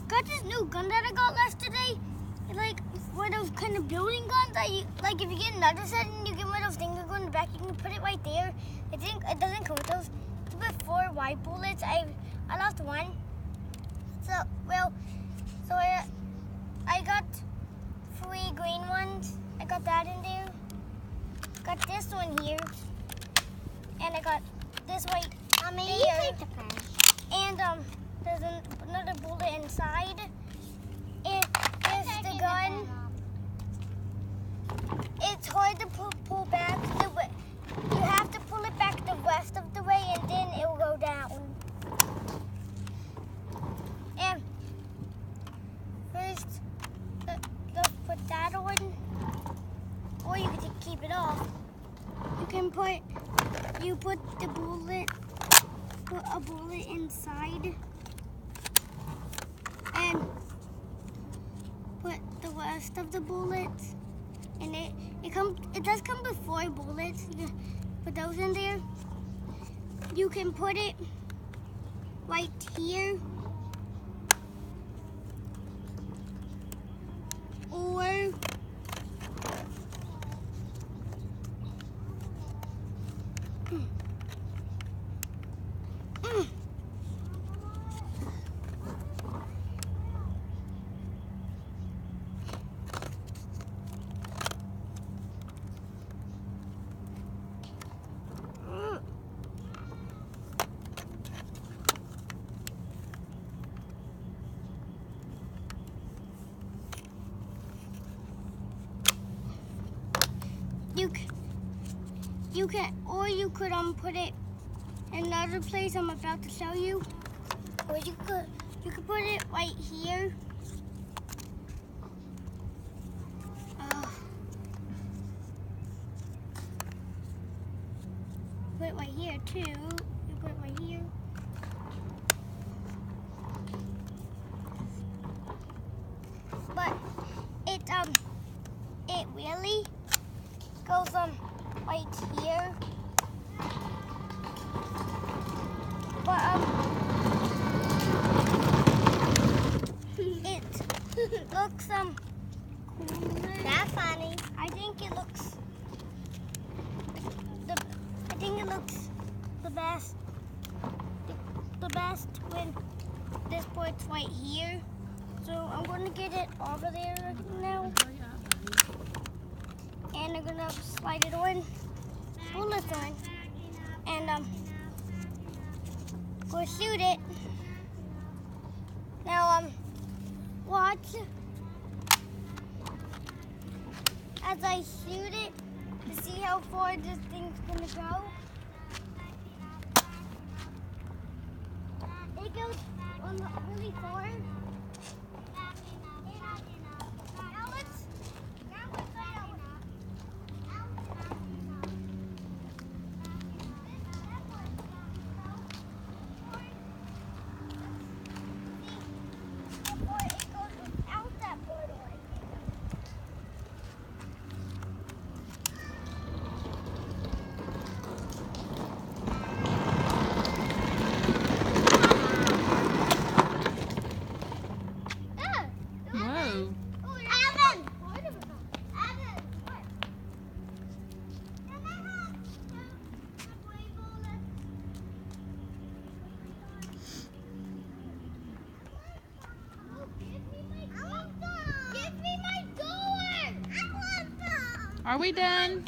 got this new gun that I got yesterday. It's like one of those kind of building guns that you, like if you get another set and you get one of those things that go in the back, you can put it right there. I think it doesn't come with those. It's with 4 white bullets. I lost one. So I got 3 green ones. I got that in there. Got this one here. And I got this right there. And there's another bullet inside. And there's the gun. It's hard to pull back. You have to pull it back the rest of the way, and then it will go down. And first, let's put that on, or you can keep it off. You can put a bullet inside, and put the rest of the bullets. And it does come with 4 bullets. You can put those in there. You can put it right here, or you could put it in another place I'm about to show you. Or you could put it right here. Put it right here too. You put it right here. But it really goes right here. But it looks cooler. That's funny. I think it looks the best. The best when this part's right here. So I'm gonna get it over there now. And I'm gonna slide it on. Pull this on. And go shoot it. Now watch as I shoot it to see how far this thing's gonna go. It goes really far. Are we done?